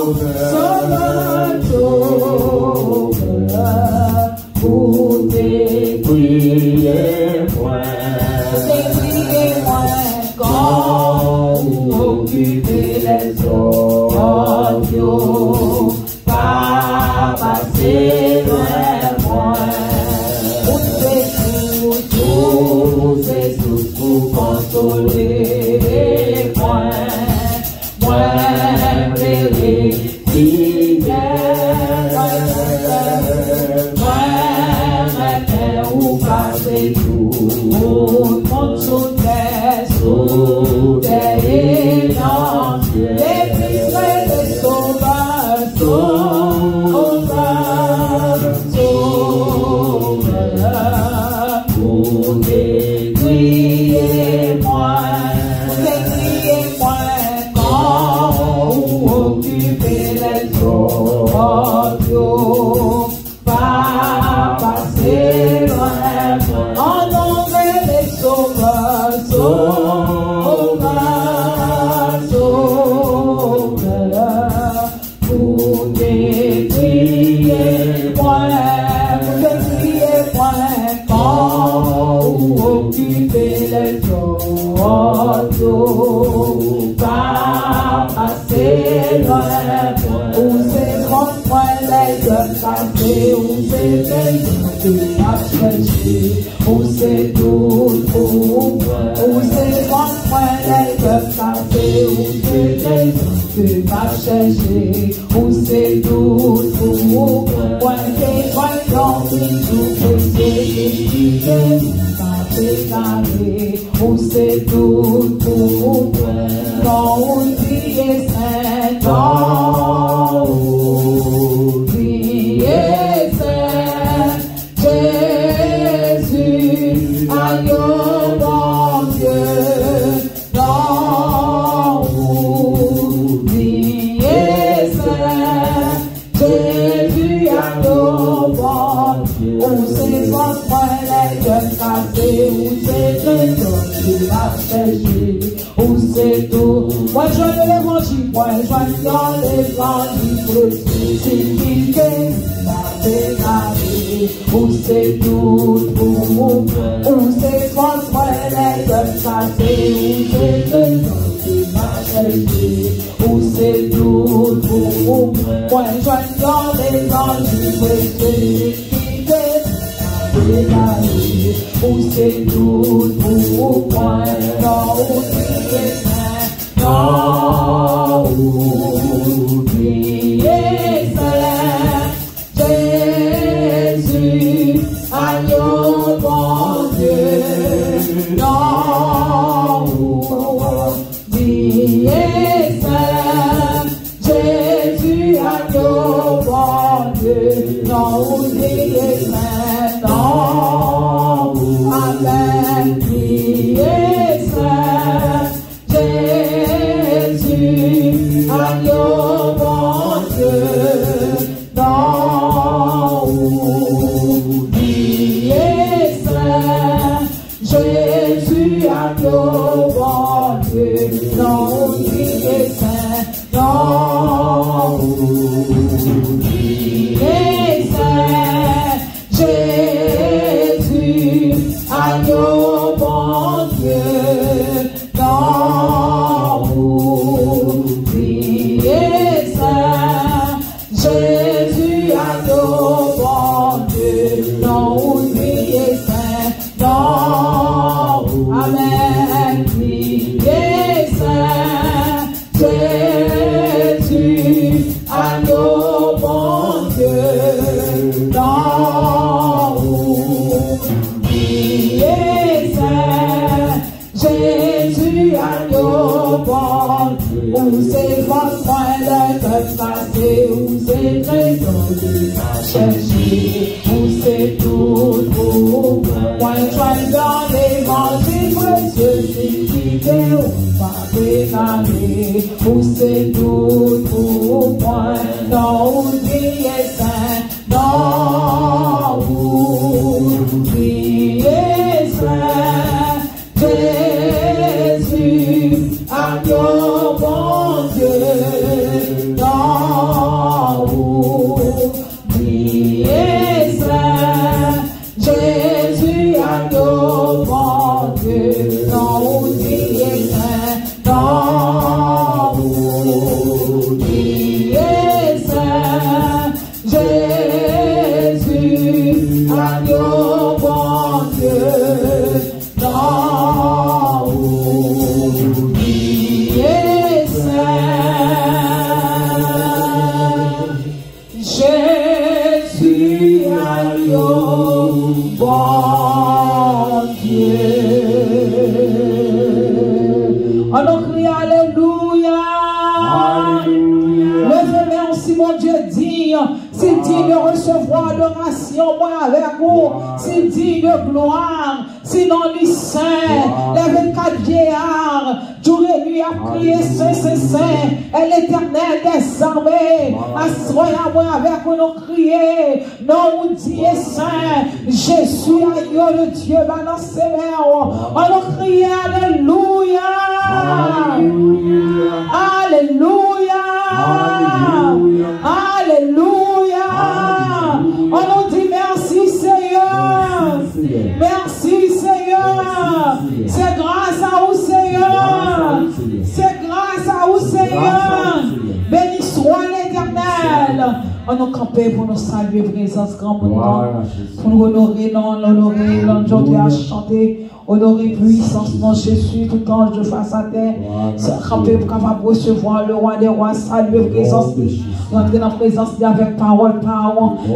Sauveur, sauveur, pour t'écrier moi, quand vous occupez les autres, pas passer loin moi. Tous ces sous pour consoler moi, les fidèles, maintenant vous passez tout, monde sous terre et dans les prisonniers des sauvages, sauveurs, pour décrier moi, quand vous occupez les autres, pas passer loin, en nombre des sauveurs, sauveurs, pour décrier moi, quand vous occupez les autres, pas passer loin, où c'est grand point les gueules cassées, où c'est des gens à chercher, où c'est tout pour moi, où c'est grand point les gueules cassées, où c'est des gens à chercher, où c'est tout pour moi, point des voyants qui tout c'est où c'est tout pour moi, quand on dit saint, quand on dit saint, Jésus, agneau bon Dieu, quand on dit saint, Jésus, agneau bon Dieu, où c'est votre les jeunes cassés, où c'est les jeunes qui va chercher, où c'est tout. Moi je joins l'évangile, moi je joins dans l'évangile, crucifié, la déclarée, où c'est tout pour moi, où c'est contre les jeunes cassés, où c'est les jeunes qui va chercher, où c'est tout pour moi. Moi je joins dans l'évangile, crucifié, où c'est tout pour moi, non, oubliez ça, Jésus, agneau bon Dieu, non, oubliez ça, Jésus, agneau bon Dieu, non, oubliez ça. Amen, priez Saint Jésus, agneau bon Dieu, non, oubliez Saint Jésus, agneau bon Dieu, non, oubliez Saint, non, oubliez Saint Jésus, agneau bon Dieu, non, oubliez Saint Jésus, agneau bon Dieu, non, oubliez Saint, non, amen, priez Saint Jésus, agneau bon Dieu, non, oubliez Saint Jésus, agneau bon Dieu, où c'est votre point de peuple passé, où c'est trésor de ma chercher, où c'est tout pour moi, joint dans l'évangile précieux, c'est qui on va déclarer, où c'est tout pour moi, non, oubliez Saint, non, oubliez Saint Jésus, agneau bon Dieu, non, Levez-les aussi, mon Dieu, digne. C'est digne de recevoir adoration, moi avec vous. C'est digne de gloire. Sinon, les saints, les 24 vieillards, jour et nuit à crier Saint, Saint, Saint, et l'Éternel des armées. Assoyez-moi avec vous, nous crier. Non, vous dites Saint, Jésus, agneau de Dieu, dans ses mains. On nous crie Alléluia. Alléluia. Alléluia. On nous dit merci Seigneur. Merci Seigneur. C'est grâce à vous Seigneur. C'est grâce à vous Seigneur. Béni soit l'Éternel. On nous camper pour nous saluer présence grand pour nous honorer, l'honorer, l'enjoyer à chanter. Honorer puissance, mon Jésus, tout ange de face à terre. Se camper pour capable recevoir le roi des rois, saluer présence. Rentrer dans la présence avec parole,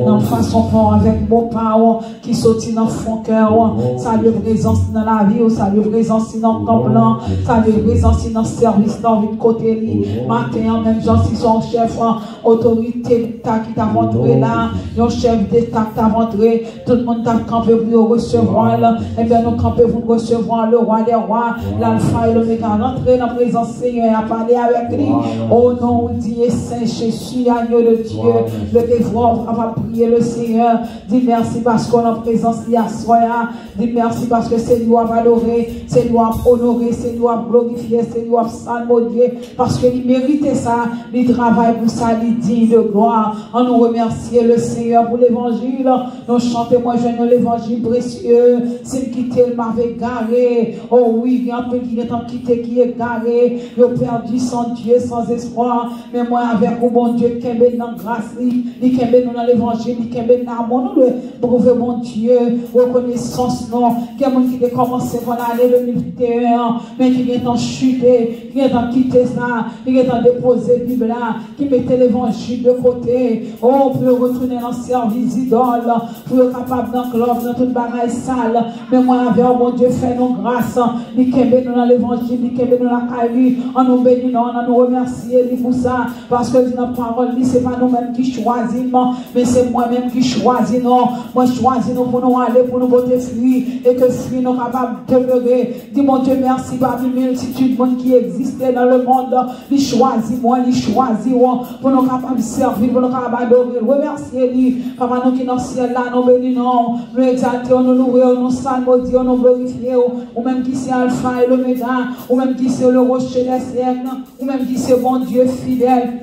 dans façon parole, avec mot parole qui sortit dans fond cœur. Saluer présence dans la vie, saluer présence dans le camp blanc, saluer présence dans le service, dans le côté. Matin, même gens qui sont chef, autorité d'État qui t'a montré là, un chef d'État qui t'a montré, tout le monde t'a campé pour recevoir. Et bien, nous campons pour recevoir le roi des rois, l'alpha et l'oméga, rentrer dans la présence Seigneur, à parler avec lui. Au nom de Dieu, Saint Jésus, agneau de Dieu, le devoir va prier le Seigneur. Dis merci parce qu'on est en présence de Soya. Dis merci parce que c'est lui à valorer, c'est lui à honorer, c'est lui à glorifier, c'est lui à salmodier, parce qu'il mérite ça, il travaille pour ça, il dit de gloire. On nous remercie le Seigneur pour l'évangile. Nous chantons, moi je l'évangile précieux, c'est quitter le mauvais garé. Oh oui, il y a un peu qui est en quitté, qui est garé. Il a perdu sans Dieu, sans espoir. Mais moi, avec vous, bon Dieu, qui est dans grâce, il est dans l'évangile, il est dans mon nom, prouver mon Dieu, reconnaissance, non. Il y a un qui a commencé pour l'année 2021, mais qui est en chuté, qui est en quitté ça, qui est en déposé Bible là, qui mettait l'évangile de côté. Oh, pour retourner dans le service idole, pour être capable dans le club, dans toute bagaille sale. Mais moi, avec mon Dieu, fait nos grâces, il est dans l'évangile, il est dans la caille, on nous bénit, on nous remercie pour ça, parce que dans la parole, ce n'est pas nous-mêmes qui choisissons, mais c'est moi-même qui choisis, non. Moi, je choisis nous pour nous aller, pour nous porter fruits, et que fruits nous capables de demeurer. Dis mon Dieu, merci parmi une multitude de monde qui existait dans le monde. Il choisit moi, il choisit moi, pour nous capables de servir, pour nous capables d'adorer. Remercier lui, papa nous qui dans le ciel là, nous bénissons, nous exaltons, nous louons, nous salmodions, nous glorifions, ou même qui c'est Alpha et l'Oméga, ou même qui c'est le rocher des siècles, ou même qui c'est bon Dieu fidèle.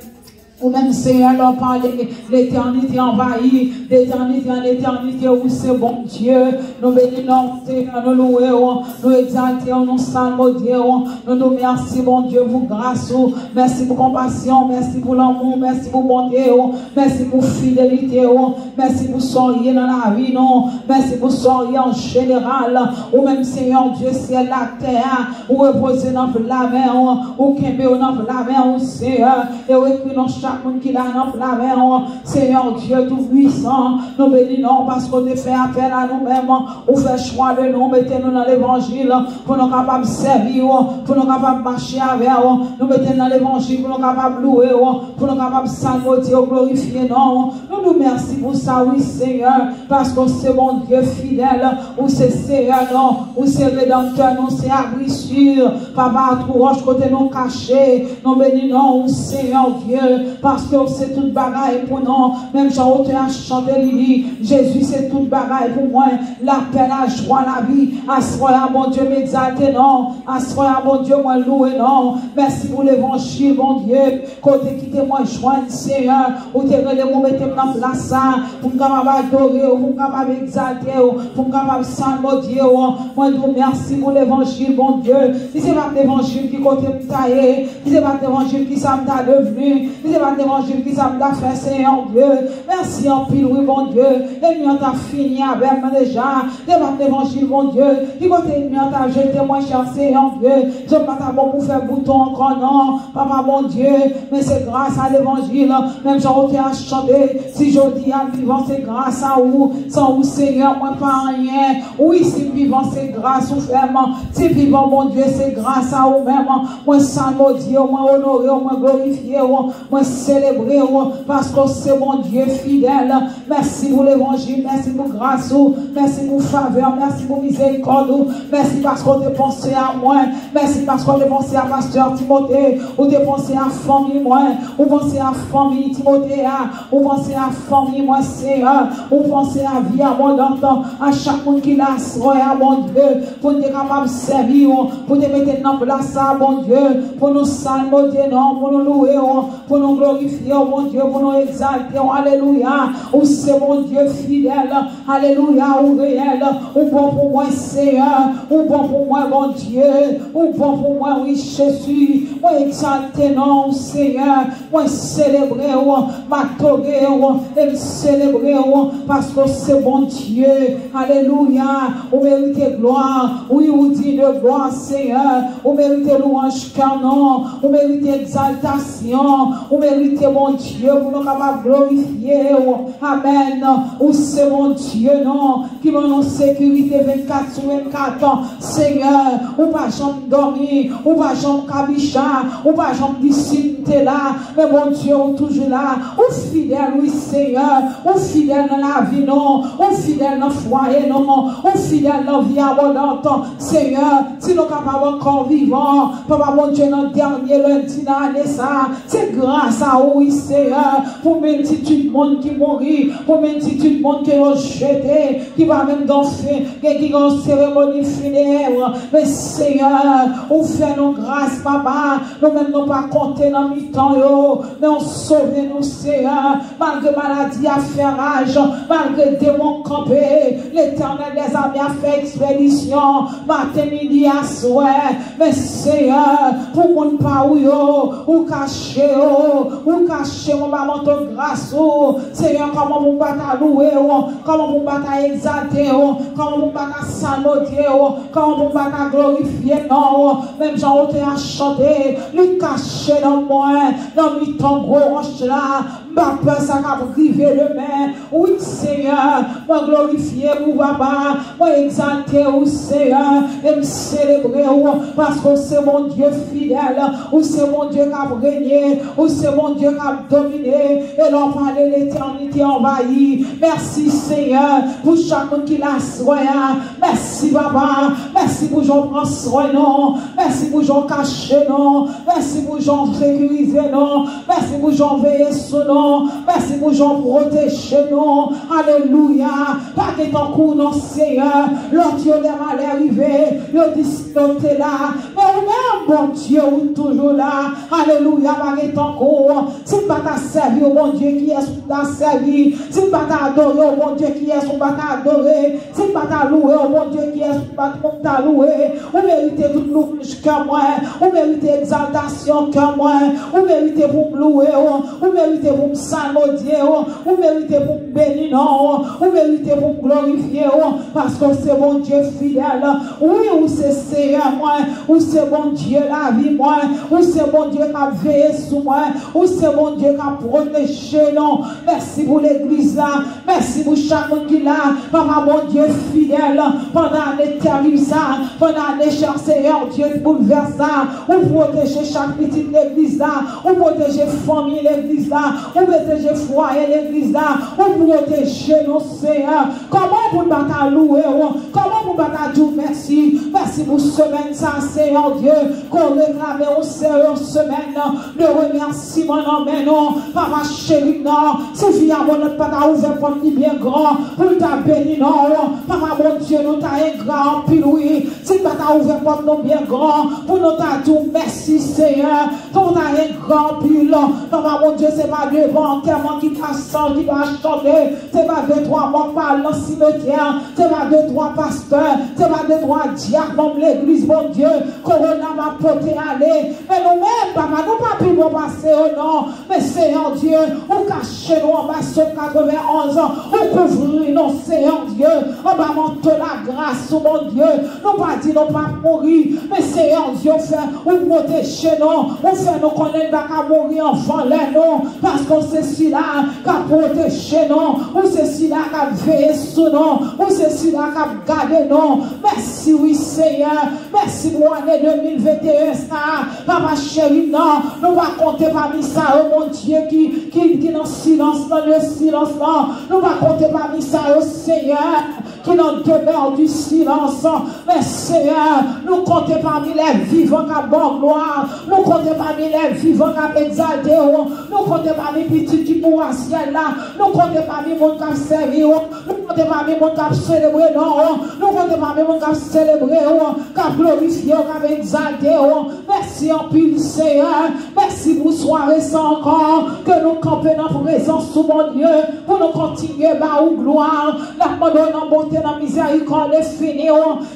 Ou même Seigneur, leur parler, l'éternité envahie, d'éternité en éternité, où c'est bon Dieu. Nous bénissons, Seigneur, nous louons, nous exaltons, nous salmodions, nous nous merci, bon Dieu, pour grâce, merci pour compassion, merci pour l'amour, merci pour bonté, merci pour fidélité, merci pour sourire dans la vie, non, merci pour sourire en général, ou même Seigneur Dieu, c'est la terre, ou reposer dans la main, ou qu'aimer dans la main, Seigneur, et écrit dans chaque monde qui l'a dans la main, Seigneur Dieu tout-puissant, nous bénissons parce qu'on a fait appel à nous-mêmes, on fait choix de nous, mettez-nous dans l'évangile, pour nous capables de servir, pour nous capables de marcher avec vous, nous mettez dans l'évangile, pour nous capables de louer, pour nous capables de salmodier, glorifier, non. Nous nous merci pour ça, oui Seigneur, parce que c'est mon Dieu fidèle, ou c'est Seigneur, non, ou c'est rédempteur, non, c'est abri sûr, papa, à tout roche, côté nous caché, nous bénissons, Seigneur Dieu, parce que c'est toute bagaille pour nous, même Jean-Autre a chanté, il dit, Jésus c'est toute bagaille pour moi, la paix, la joie, la vie, assoya mon Dieu m'exalter, non, assoya mon Dieu moi louer, non, merci pour l'évangile, mon Dieu, côté qui te moi joindre, Seigneur, ou te relais, vous mettez en place, pour me capable adorer, pour me capable exalter, pour me capable salmodier, moi vous merci pour l'évangile, mon Dieu, si c'est pas l'évangile qui côté me tailler, si c'est pas l'évangile qui ça me t'a devenu, si c'est pas débat d'évangile qui ça m'a fait, Seigneur Dieu. Merci en pile, oui, mon Dieu. Et nous, on t'a fini avec moi déjà. Débat d'évangile, mon Dieu. Du côté de nous, on t'a jeté, moi, cher Seigneur Dieu. Je ne pas bon pour faire bouton encore, non. Papa, mon Dieu. Mais c'est grâce à l'évangile. Même j'en ai à chanter. Si je dis à vivant, c'est grâce à vous. Sans vous, Seigneur, moi, pas rien. Oui, si vivant, c'est grâce ou fermement. Si vivant, mon Dieu, c'est grâce à vous-même. Moi, sans maudit, moi, honoré, moi, glorifié, moi, célébré, parce que c'est mon Dieu fidèle. Merci pour l'évangile, merci pour grâce, merci pour faveur, merci pour miséricorde, merci parce qu'on a pensé à moi, merci parce qu'on a pensé à pasteur Timothée, ou a pensé à famille moi, ou pensé à famille Timothée, ou pensé à famille moi, Seigneur, ou pensé à vie abondante, à chaque monde qui l'a soin à mon Dieu, pour nous capable de servir, pour nous mettre en place à mon Dieu, pour nous salmodier, pour nous louer, pour nous glorifier, mon Dieu, pour nous exalter, alléluia, ou c'est mon Dieu fidèle, alléluia, ou réel, ou bon pour moi, Seigneur, ou bon pour moi, mon Dieu, ou bon pour moi, oui, Jésus, moi exalter, non, Seigneur, moi célébrer, m'adorer, et célébrer, parce que c'est mon Dieu, alléluia, ou méritez gloire, oui, ou dit de gloire, Seigneur, ou méritez louange, canon, ou méritez exaltation, ou méritez mon Dieu, pour nous capables de glorifier, amen, ou c'est mon Dieu, non, qui m'a en sécurité 24 sur 24 ans, Seigneur, ou pas jamais dormir, ou pas jamais cabicha, ou pas jamais discipler là, mais mon Dieu, ou toujours là, ou fidèle, oui, Seigneur, ou fidèle dans la vie, non, ou fidèle dans le foyer, non, ou fidèle dans la vie abondante, Seigneur, si nous sommes capables encore vivants, papa, mon Dieu, notre dernier lundi dans l'année, ça, c'est grâce à oui, Seigneur, pour multitude de monde qui mourit, pour multitude de monde qui ont jeté, qui va même danser, qui ont cérémonie funéraire, mais Seigneur, on fait nos grâces, papa, nous même nous pas compter dans le temps, mais on sauve nous, Seigneur, malgré maladie à faire rage, malgré démons campés, l'éternel des armées a fait expédition, matin, midi, à soir, mais Seigneur, pour mon pas ou cacher, mon maman, ton grâce, Seigneur, comment vous pas louer, comment vous pas exalter, comment vous pas salodier, comment vous pas glorifier, non, même j'en ai à chanter, lui cacher dans moi, dans le temps gros roche là, ma peur ça va priver demain, oui Seigneur, moi glorifier vous papa, moi exalter vous Seigneur, et me célébrer parce que c'est mon Dieu fidèle, ou c'est mon Dieu qui a régné, ou c'est mon Dieu qui a dominé, et l'on parle de l'éternité envahie. Merci Seigneur, pour chaque monde qui l'a soin, merci papa, merci pour Jean prendre soin, non, merci pour Jean cacher, non, merci pour Jean sécuriser, non, merci pour Jean veiller sur non, merci pour Jean protéger, non, alléluia, pas que ton coup, non Seigneur, l'autre est mal arrivé, le discoté là, mais même bon Dieu, ou toujours là, alléluia, pas que ton coup, si pas ta servi au bon Dieu qui est sous ta servi, si pas ta adoré au bon Dieu qui est sous ta adoré, si pas ta loué au bon Dieu qui est sous ta loué, ou méritez tout louange que moi, ou méritez exaltation que moi, ou méritez pour me louer, ou méritez pour me salmodier, ou méritez pour me bénir, ou méritez pour me glorifier, parce que c'est mon Dieu fidèle, oui, ou c'est Seigneur moi, ou c'est mon Dieu la vie moi, ou c'est mon Dieu qui a veillé sur moi, ou c'est mon Dieu qui a protégé, non, merci pour l'église là, merci pour chaque monde qui est là, papa mon Dieu fidèle, pendant les terribles ça, pendant les cher Seigneur Dieu bouleverse ça, ou protéger chaque petite l'église là, ou protéger famille l'église là, ou protéger foyer l'église là, ou protéger nos Seigneur, comment vous battre louer, comment vous battre dire merci, merci pour semaine ça Seigneur Dieu, qu'on réclame au sérieux semaine, de remerciement non mais non, papa chéri non, si via mon notre papa ouvert pour nous bien grand, pour ta béni non, papa mon Dieu nous t'a un grand pile oui, si papa ouvert pour nous bien grand, pour nous t'a dit merci Seigneur, pour t'a un grand pile, papa mon Dieu c'est pas devant tellement qui casse qui va chanter, c'est pas deux trois morts par le cimetière, c'est pas deux trois pasteurs, c'est pas deux trois diacres dans l'église mon Dieu, Corona m'a porté aller, mais nous-mêmes papa nous pas pu passer au nom, mais Mais Seigneur Dieu, ou cachez nous en bas sur 91 ans, ou couvrir nous, Seigneur Dieu, en bas manteau la grâce, mon Dieu. Nous pas dit nous pas mourir, mais Seigneur Dieu, ou protéger nous, ou faire nous connaître qu'à mourir enfant les nous, parce qu'on c'est si là qu'à protéger nous, ou c'est si là qu'à veiller sur nous, ou c'est si là qu'à garder nous. Merci, oui, Seigneur. Merci pour l'année 2021, ça. Papa chéri, non, nous va compter parmi ça, oh mon Dieu, qui dans le silence, dans le silence, non. Nous va compter parmi ça, oh Seigneur, qui dans le demeure du silence. Mais Seigneur, nous comptons parmi les vivants qui bon gloire, nous comptons parmi les vivants qui exalté, nous comptons parmi les petits qui pour un ciel là, nous comptons parmi les gens qui servi, nous comptons parmi les gens qui célébré, non, nous comptons parmi les gens qui célébré, qui glorifié, qui exalté. Merci en pile, Seigneur. Merci pour soirée sans encore, que nous campons dans la présence de mon Dieu, pour nous continuer à ou gloire, la demande en bonté, dans la miséricorde et fini,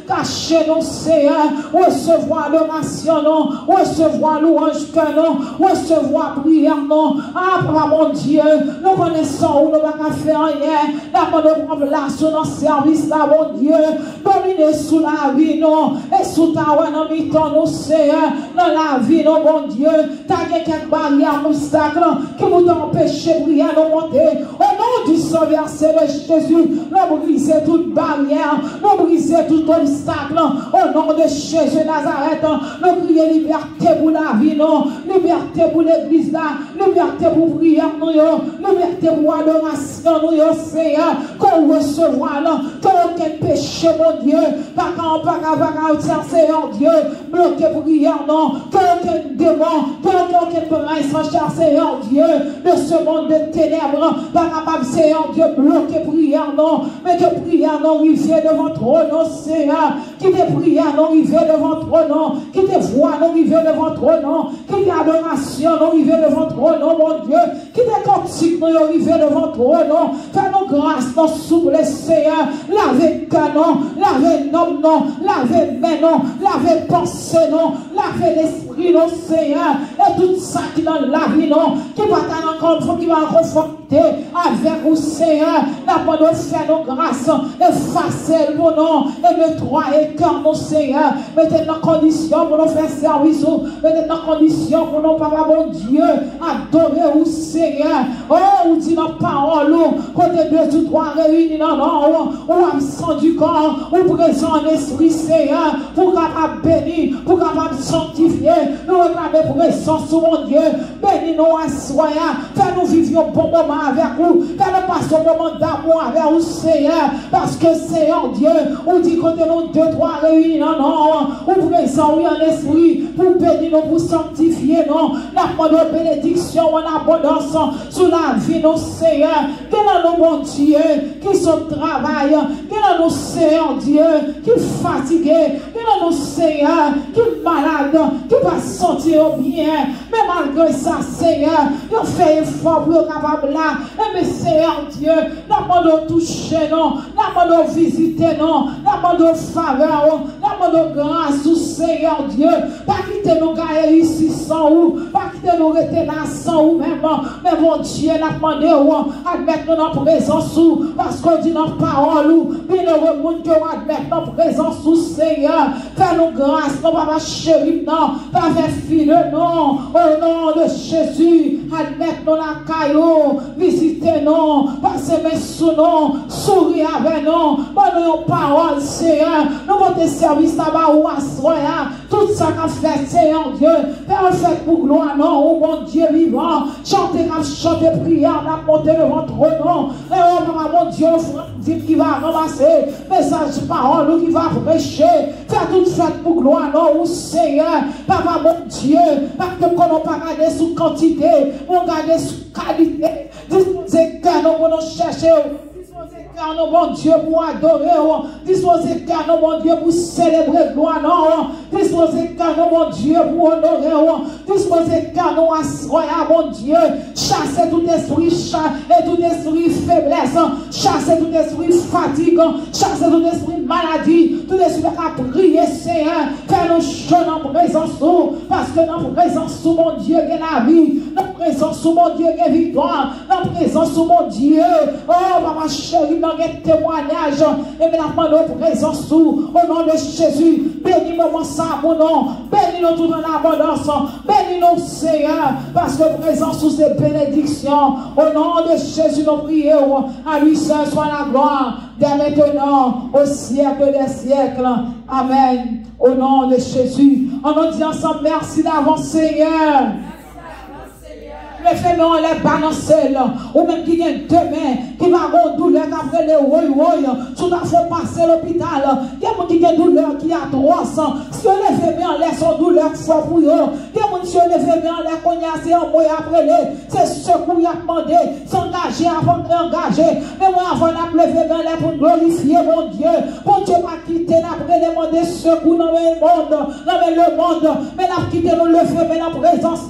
cachez nous, Seigneur, recevoir l'oration, recevoir louange que nous, recevoir prière, non. Ah, papa, mon Dieu, nous connaissons où nous ne pouvons faire rien, la demande prendre place dans le service, là, mon Dieu, dominer sous la vie, non, et sous ta voix, dans nous, Seigneur, dans la vie, non, mon Dieu, t'as quelques barrières, obstacles, qui vous empêchent de prier, nous monter, au nom du sang versé de Jésus, nous briser toute barrière, nous briser tout obstacle, au nom de Jésus Nazareth, nous crions liberté pour la vie, non, liberté pour l'église, là, liberté pour prière, nous, liberté pour adoration, nous, Seigneur, qu'on recevoir, là, qu'aucun péché, mon Dieu, pas qu'un Seigneur Dieu, bloqué pour prière, non, qu'aucun démon, qu'aucun prince, cher Seigneur Dieu, de ce monde de ténèbres, pas capable, Seigneur Dieu, bloqué prière, non, mais que prière, non, rivière devant toi, non, Seigneur, qui te prière, non, rivière devant toi, non, qui te voix, non, rivière devant toi, non, qui te adoration, non, rivière devant toi, non, mon Dieu, qui te cantique, non, rivière devant toi, non, fais-nous grâce, non, souplesse, Seigneur, lavez canon, lavez nom, non, lavez main, non, lavez pensée, non, lavez l'esprit, non, Seigneur, et tout ça qui dans la vie, non, qui va t'en qui va conforter avec vous, Seigneur, d'abord nous faire nos grâces, effacer mon nom, et nettoyer cœur, mon Seigneur, mettez dans condition pour nous faire service, mettez dans condition pour nous, papa, mon Dieu, adorer vous, Seigneur, oh, vous dit nos paroles, côté deux ou trois réunis, non, non, ou absent du corps, ou présent en esprit, Seigneur, pour capable bénir, pour capable sanctifier, nous réclamer présence, mon Dieu, bénis-nous à soi, fais-nous vivre un bon moment avec vous, fais-nous passer un moment d'amour avec vous, Seigneur, parce que Seigneur Dieu, on dit que nous deux, trois réunis, non, non, ou présent, oui, en esprit, pour bénir nous, pour sanctifier, non, la de bénédiction en abondance sur la vie, non, Seigneur, que dans nos bon Dieu, qui sont au travail, que dans nos Seigneur Dieu, qui fatigué, que dans nos Seigneur, qui malade, qui va sentir bien, mais malgré ça, Seigneur, nous fait effort pour être capable là, et mais Seigneur Dieu, nous de toucher, non, nous de visiter, non, nous de faveur, nous de grâce, Seigneur Dieu, pas quitter nos gars ici sans ou, pas quitter nos rester là sans ou même, mais mon Dieu, nous demandé, admettre notre présence, parce qu'on dit notre parole, bien heureux monde que nous admettre notre présence, Seigneur, fais-nous grâce, non, papa chéri, non, pas faire file, non, au nom de Jésus, admettre-nous la caillou, visitez-nous, passez-nous sous nous, souriez avec nous, bonne parole, Seigneur, nous votre service là-bas ou à soi, tout ça qu'a fait, Seigneur Dieu, fait pour gloire, non, oh mon Dieu vivant, chantez, prière, monter devant votre nom, et oh mon Dieu, dit qui va ramasser, message, parole, qui va prêcher, faire toute fête pour gloire, non, ou Seigneur, papa mon Dieu, parce que qu'on n'a pas regardé sous quantité, on regarde sous qualité, disposez que nous pour nous chercher, car nous, bon Dieu, pour adorer. Disposez car nous, bon Dieu, pour célébrer gloire. Disposez car nous, bon Dieu, pour honorer. Disposez car nous, assoyons, bon Dieu, chasser tout esprit et tout esprit faiblesse. Chasser tout esprit fatigue. Chasser tout esprit maladie. Tout esprit à prier, Seigneur. Fais-nous jeûner en présence, parce que dans la présence, mon Dieu, il y a la vie. Dans la présence, mon Dieu, il y a la victoire. Dans la présence, mon Dieu, oh, papa chéri, dans le témoignage, et bien, dans présence, au nom de Jésus, bénis-nous, ça, mon nom, bénis-nous tout dans l'abondance, bénis-nous, Seigneur, parce que présence, sous ces bénédictions, au nom de Jésus, nous prions, à lui seul soit la gloire, dès maintenant, au siècle des siècles. Amen. Au nom de Jésus, on nous dit ensemble, merci d'avance, Seigneur. Les femmes ont les balancées, ou même qui viennent demain, qui va avoir douleur, après les roy, tout à fait passer l'hôpital. Il y a des gens qui ont douleur qui a 300. Si on les fait bien, les sont douleur fort pour eux. Il y a des gens qui ont les fait bien, les cognassés en moyen après les. C'est ce qu'on y a demandé, s'engager avant d'engager. Mais moi, avant de lever bien, les pour glorifier mon Dieu. Mon Dieu va quitter, après demander secours dans le monde, mais la quitter nous le fait, mais la présence,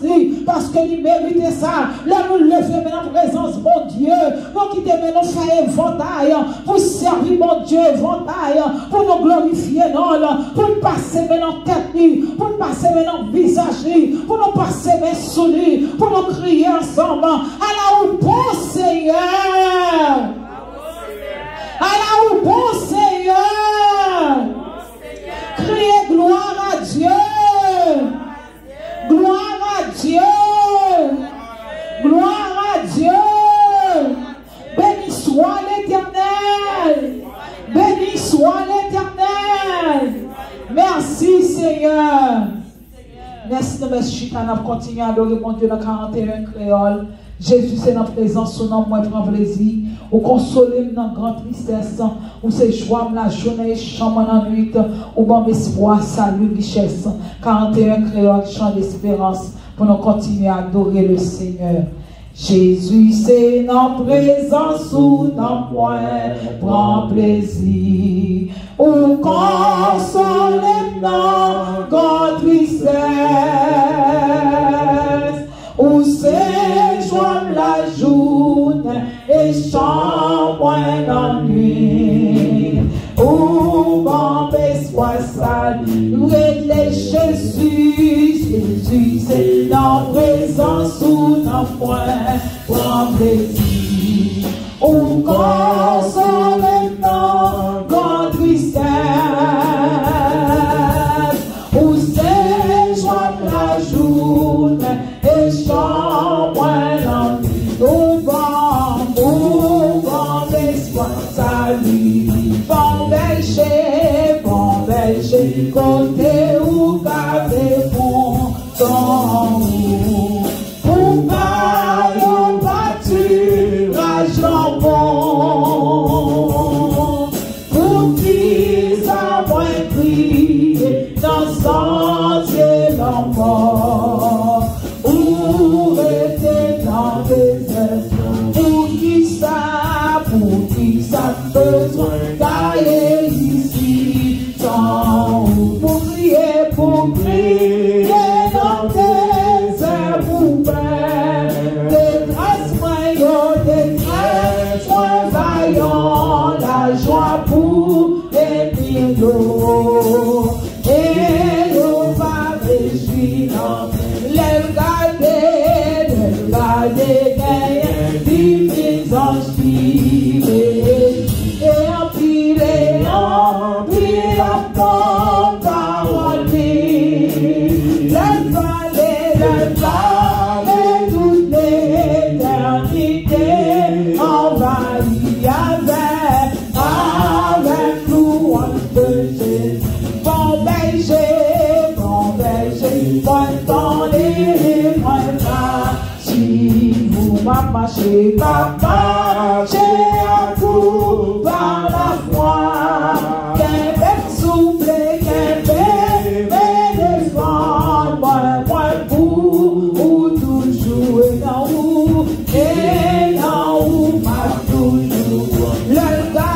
parce que nous méritons ça. Là, nous le faisons en présence, mon Dieu. Nous quittons, mais nous faisons éventail pour servir, mon Dieu, éventail pour nous glorifier, non, pour nous passer maintenant tête, pour nous passer maintenant visage, pour nous passer maintenant sous lui, pour nous crier ensemble. Allah ou bon Seigneur. Allah ou bon Seigneur. Criez gloire à Dieu. Gloire à Dieu. Gloire à Dieu. Béni soit l'Éternel. Béni soit l'Éternel. Merci Seigneur. Merci de mes chutes. On continue à adorer mon Dieu dans 41 créole. Jésus c'est dans présence, son nom, moi prend plaisir. Ou consoler dans grande tristesse. Ou c'est joie la journée, chambre en nuit. Ou bon espoir, salut, richesse. 41 créole, chant d'espérance. Pour nous continuer à adorer le Seigneur. Jésus, c'est notre présence ou dans point, prend plaisir. Ou console dans grande tristesse. Ou c'est joie la journée et chambre dans nuit. Ou bon espoir, salut, les Jésus. Jésus, c'est dans présence ou dans point, prend plaisir. Ou console dans grande tristesse. Ou c'est joie la journée et chambre dans nuit. Ou bon espoir, salut. Bon berger, côté ou garder bon temps. Pour pas yon pâturage bon. Pour qu'ils a moins pris dans sentier l'enfant. Ou rester dans des œuvres. Pour qui ça besoin d'aller ici. Pour prier dans tes airs pour faire des grâces moyens, des grâces vaillants, la joie pour les pillots. Et on va réjouir, les garder, divines inspirés, et empiler, ton parole. Le vallée, toute l'éternité envahie avec louange de Jésus. Bon berger, bon tendez, si vous m'appachez, papa, j'ai à vous par la foi. Qu'un bête souple, qu'un bête défend, moi pour ou toujours et dans où pas toujours. Le gars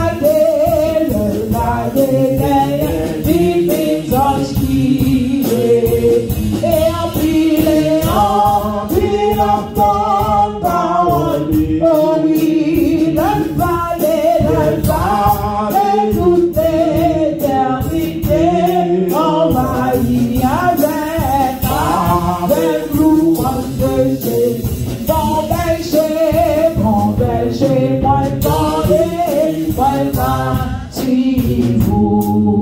berger, moi parler, moi si vous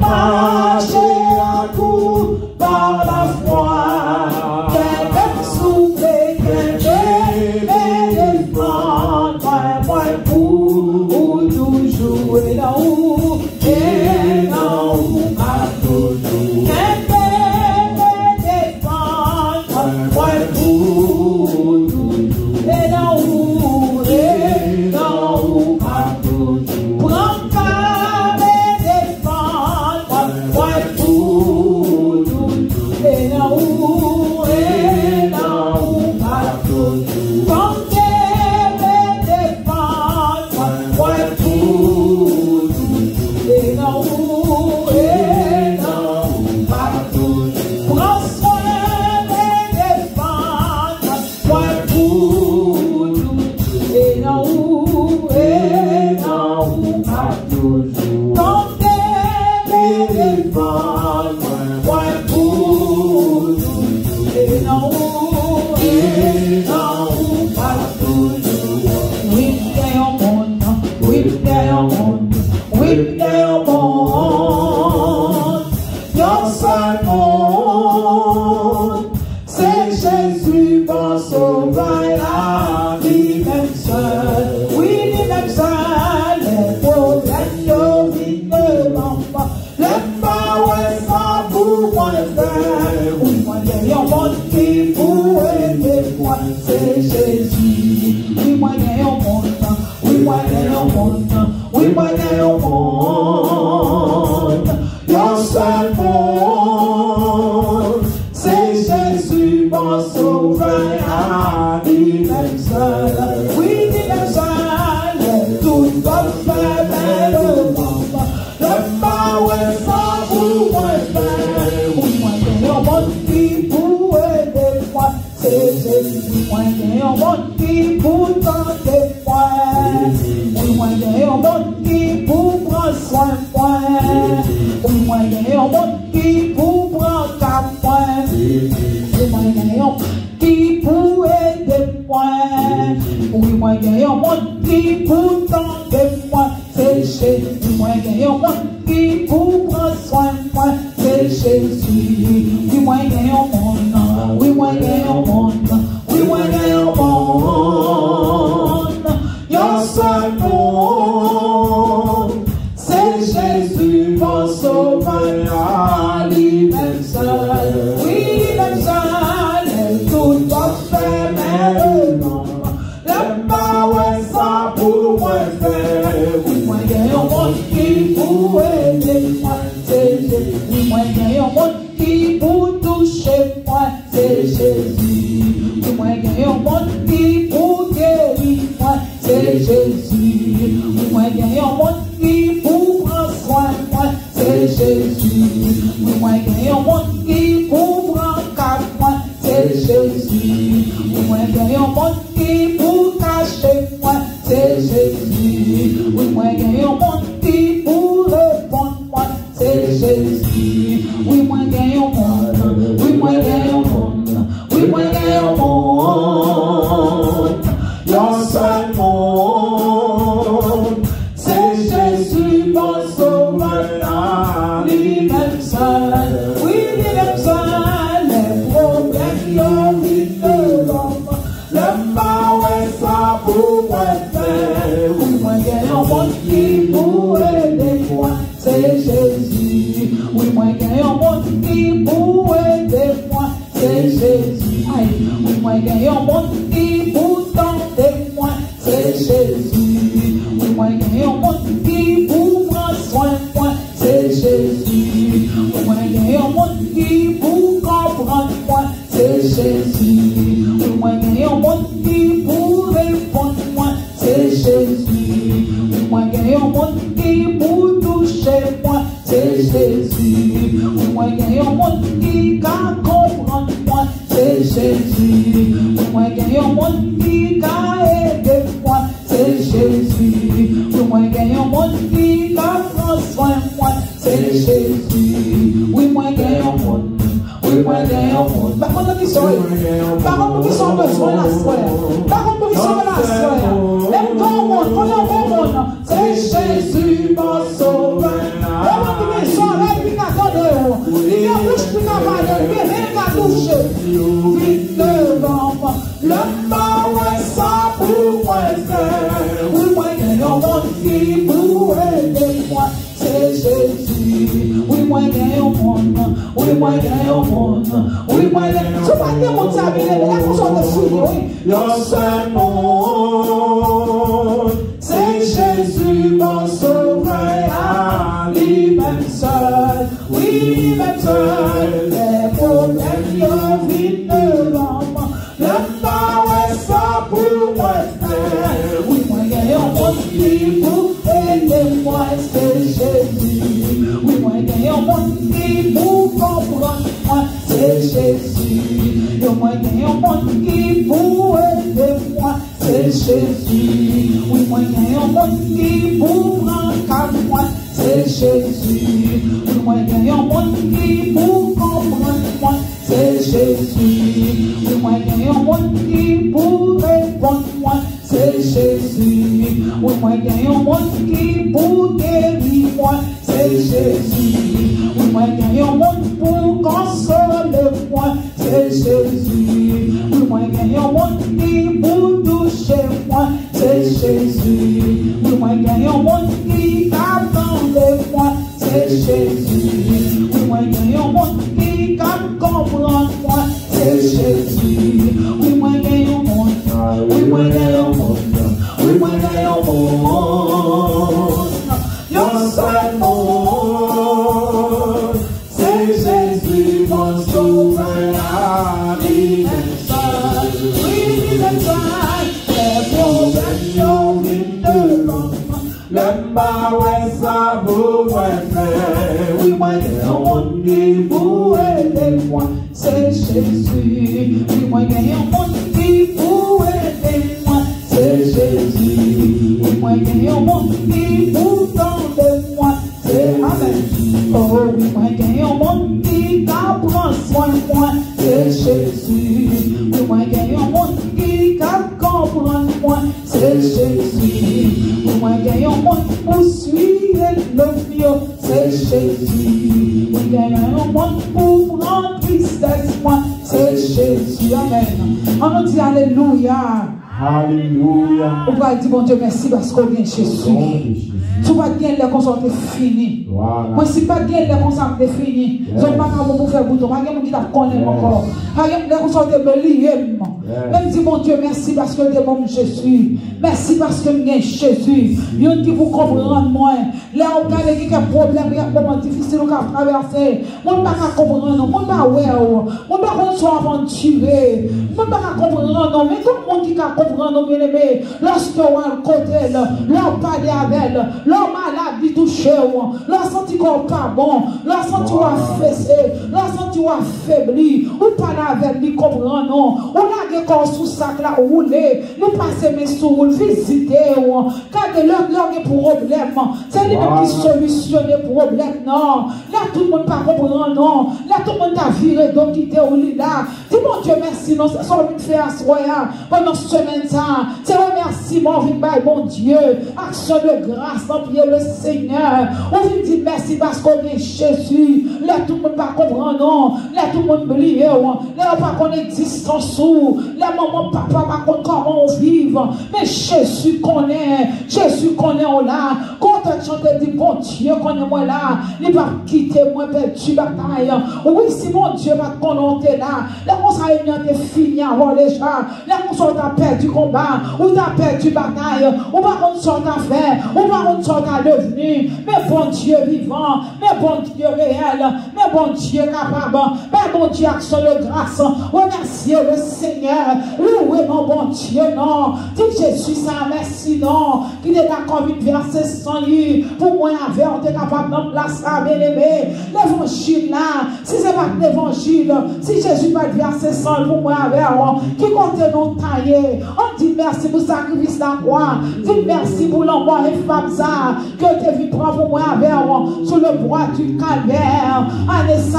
marchez à coup par la foi, quelqu'un souffle, quelqu'un défendre, moi pour toujours et là où, à toujours. Quelqu'un défendre, moi pour toujours et là où, à toujours. Prends pas mes défendre, moi pour toujours et là où, à toujours. Prends mes défendre, moi pour toujours et là où, à toujours. Prends soin mes défendre, moi pour toujours et là où, à toujours. Quand mes défendre, moi pour toujours et là où, à toujours. Oui, t'es au monde, oui, t'es au monde, oui, t'es au monde. Yon seul monde, c'est Jésus, bon sauveur, la vie même seule. Oui, même seul, les problèmes de vie ne manquent pas. Le power sans pour moi faire. Oui, moi, il y a un monde qui pourrait aider moi, c'est Jésus. Oui, moi, il y a un monde, oui, moi, il y a un monde, oui, moi, il y a un monde. Yon seul monde, c'est Jésus, mon sauveur, à lui-même seul. Oui, lui-même seul, tout comme fait le monde. Le power sans pour moi faire. Oui, moi, il y a un monde qui pourrait aider moi, c'est Jésus. Moi, il y a un monde qui pourrait aider moi. Oui, moi, il y a un monde qui pour prendre soin de moi. Oui, moi, il y a un monde qui pour prendre cap moi. Oui, moi, il y a un monde qui pour aider moi. Oui, moi, il y a un monde qui pour tendre moi. C'est Jésus. Moi, il y a un monde qui pour prendre soin de moi. C'est Jésus. Oui, moi, il y a un monde. Oui, moi, il y a un monde. Oui, moi, il y a un monde. Yon seul monde, c'est Jésus, mon sauveur, à lui-même seul. Oui, même seul, tout va faire, mais le monde, le power sans pour moi faire. Oui, moi, il y a un monde qui pourrait aider moi, c'est Jésus. Oui, moi, il y a un monde qui pour toucher moi, c'est Jésus. Oui, moi, il y a un monde qui pour guérir moi, c'est Jésus. Oui, moi, il y a un monde qui pour prendre soin de moi, c'est Jésus. Oui, moi, il y a un monde qui pour prendre cap moi, c'est Jésus. Oui, moi, il y a un monde qui pour cacher moi, c'est Jésus. Oui, moi, il y a un monde qui pour répondre moi, c'est Jésus. Oui, moi, il y a un monde. Oui, moi, il y a un monde. Oui, moi, il y a un monde. Yon seul monde, c'est Jésus, mon sauveur, à lui-même seul. Oui, lui-même seul, les problèmes de vie de l'homme, le power ça pour moi faire. Oui, moi, il y a un monde qui pourrait aider moi, c'est Jésus. Oui, moi, il y a un monde qui pourrait aider moi, c'est Jésus. Oui, moi, il y a un monde qui pour tenter moi, c'est Jésus. Oui, moi, il y a un monde qui pour prendre soin de moi, c'est Jésus. Oui, moi, il y a un monde qui pour comprendre moi, c'est Jésus. Oui, moi, il y a un monde qui pour répondre moi, c'est Jésus. Oui, moi, il y a un monde qui pour toucher moi, c'est Jésus. Oui, moi, il y a un monde qui va comprendre moi, c'est Jésus. Oui, moi, il y a un monde qui va aider moi, c'est Jésus. Oui, moi, il y a un monde qui va prendre soin de moi, c'est Jésus. Oui, moi, il y a un monde. Oui, moi, il y a un monde. Par contre, qui sont besoin de la soirée. ouais, ça pour moi faire. Oui, moi, il y a un monde qui pour aider moi. C'est Jésus. Oui, moi, il y a un monde. Oui, moi, il y a un monde. Oui, moi, il y a un monde. Tu vas dire, mon ami, il y a un monde de souris, oui. Le seul monde. C'est Jésus, mon sauveur, lui-même seul. Oui, lui-même seul. Les problèmes, ils viennent de l'homme. Le temps est ça pour moi faire. Oui, moi, il y a un monde qui pour aider moi, c'est Jésus. Oui, moi, il y a un monde qui pour comprendre moi, c'est Jésus. Oui, moi, il y a un monde qui pour aider moi, c'est Jésus. Oui, moi, il y a un monde qui pour prendre moi, c'est Jésus. Oui, moi, il y a un monde qui pour comprendre moi, c'est Jésus. Oui, moi, il y a un monde qui pour répondre moi, c'est Jésus. Oui, moi, il y a un monde qui pour guérir moi, c'est Jésus. Oui, moi, il y a un monde pour consoler moi, c'est Jésus. Oui, moi, il y a un monde qui pour toucher moi, c'est Jésus. Oui, moi, il y a un monde qui attend de moi, c'est Jésus. Oui, moi, il y a un monde qui comprend moi, c'est Jésus. Oui, moi, il y a un monde. Oui, moi, il y a un monde. Oui, moi, il y a un monde. Le seul monde, c'est Jésus, mon sauveur, lui-même seul. Oui, lui-même seul. Les problèmes, ils viennent de l'homme. Le mal, ouais, ça vous faire. Oui, moi, il y a un monde qui vous aide, moi, c'est Jésus. Oui, moi, il y a un monde qui vous aide, moi, c'est Jésus. Oui, moi, il y a un monde qui vous tende, moi, c'est Amen. Oh, oui, moi, il y a un monde qui prend soin de moi, c'est Jésus. Oui, moi, il y a un monde qui comprend moi, c'est Jésus. Oui, moi, il y a un monde pour suivre le mieux, c'est Jésus. Oui, il y a un monde pour prendre tristesse, moi, c'est Jésus. Amen. On nous dit Alléluia. Alléluia. On va dire, bon Dieu, merci parce qu'on vient Jésus. Tu vas gagner les consorts fini. Moi, si pas gagner les consorts fini, je ne vais pas pour faire bouton. Je ne vais pas connaître encore. Les consorts de lier. Même dis, mon Dieu, merci parce que tu es mon Jésus. Merci parce que tu es Jésus. Il y a qui vous comprendre moins. Là, on a des problèmes, il y a des moments difficiles à traverser. On ne peut pas comprendre, on ne peut pas voir. On ne peut pas se aventurer. On ne peut pas comprendre, mais tout le monde qui comprendre, bien aimé, lorsque on a le côté, l'on parle avec elle, l'on malade, il touche, l'on senti qu'on pas bon, l'on senti qu'on affaissé, l'on senti qu'on affaibli, ou parle avec lui, comprendre, non, on a des corps sous sac là, rouler, nous passer mes sous, visiter, quand l'on a des problèmes, c'est lui-même qui solutionne les problèmes, non, là tout le monde pas comprendre, non, là tout le monde a viré, donc quitter au lit là, dis mon Dieu merci, non, c'est ça qu'on fait à soi, pendant ce semaine, c'est remerciement, bon Dieu, action de grâce, en prier le Seigneur, on vient dire merci parce qu'on est Jésus, là tout le monde pas comprendre, non, là tout le monde oublie, là on pas qu'on existe en sous, là maman, papa, pas comment on vive, mais Jésus connaît, on là, quand on chante, dit bon Dieu, connaît moi là, il va quitter moi, perdu bataille, oui, si mon Dieu va connaître là, là on s'est fini avant déjà, là on s'est perdu combat, ou t'as perdu bataille, ou pas qu'on sorte à faire, ou pas qu'on sorte à devenir, mais bon Dieu vivant, mais bon Dieu réel, mais bon Dieu capable, mais bon Dieu action de grâce, remerciez le Seigneur, louez mon bon Dieu, non, dis Jésus ça, merci, non, qui est d'accord avec verset sans lui, pour moi, avec, on est capable de placer à bien aimé, l'évangile là, si c'est pas l'évangile, si Jésus va verset sans pour moi, avec, qui compte nous tailler, on dit merci pour le sacrifice de la croix. Dis merci pour l'envoi et femme ça que tu as vu prendre pour moi avec sur le bois du calvaire. année ça,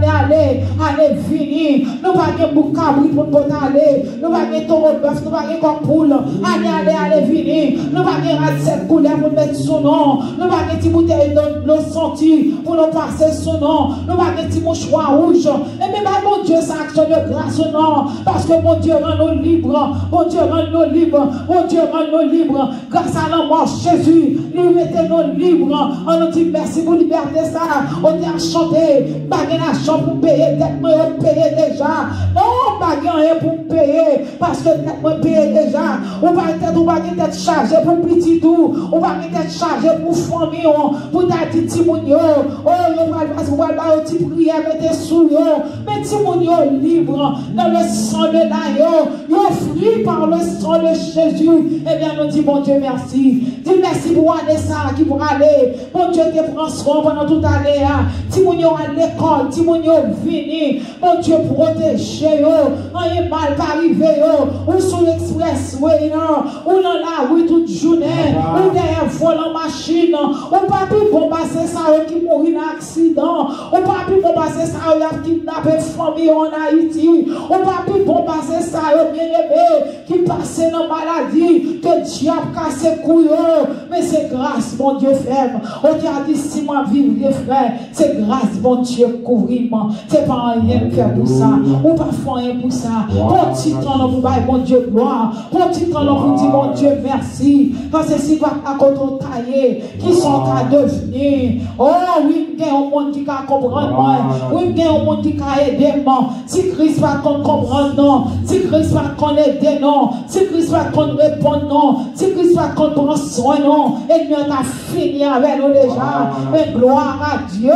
année finie. Nous pas de boucabri pour nous aller. Nous pas de taureau bœuf, nous pas de coq-poule. Année finie. Nous pas de racette couleur pour mettre son nom. Nous pas de petite bouteille de senti pour nous passer son nom. Nous pas de petit mouchoir rouge. Et même mon Dieu, ça action de grâce au nom. Parce que mon Dieu rend nous libres. Mon Dieu rend nous libres. Mon Dieu rend nous libres. Grâce à la mort Jésus, nous mettons libres. On nous dit merci pour liberté ça. On dit à chanter. Pas l'argent pour payer. Tête moi payer déjà. Non, pas rien pour payer. Parce que tête moi payer déjà. On va être chargé pour petit tout. On va être chargé pour famille. Pour ta petite Timonio. Oh, on va avoir une petite prière. Mettez sous yo. Mais Timonio libre. Dans le sang de l'agneau. Offri par le sang de Jésus. Eh bien, nous disons, mon Dieu, merci. Dis merci pour Anessa qui pour aller. Mon Dieu, te prend soin pendant toute l'année. Timonio à l'école. Timonio vini. Mon Dieu, protégez yo. Rien mal pas arrivé yo. Ou sur l'expressway, ou dans la rue toute journée. Ou derrière volant machine. Ou pas pu bombarder ça qui mourit dans accident. Ou pas pu bombarder ça qui kidnappé famille en Haïti. Ou pas pu bombarder ça bien aimé qui passait dans maladie. Que Dieu a cassé couillon. Mais c'est grâce, mon Dieu, ferme. On Dieu a dit si moi vivre, frère. C'est grâce, mon Dieu, couvrir-moi. C'est pas rien que faire pour ça. Ou pas faire rien pour ça. Pour petit temps, vous baillez, mon Dieu, gloire. Pour petit temps, vous dit, mon Dieu, merci. Parce que si vous avez un taillé, qui sont à devenir. Oh, oui, il y a un monde qui va comprendre moi. Oui, il y a un monde qui va aider moi. Si Christ va comprendre, non. Si Christ va aider, non. Si Christ va répondre, non. Si Christ va prendre soin, non. Et nous avons fini avec nous déjà. Mais gloire à Dieu.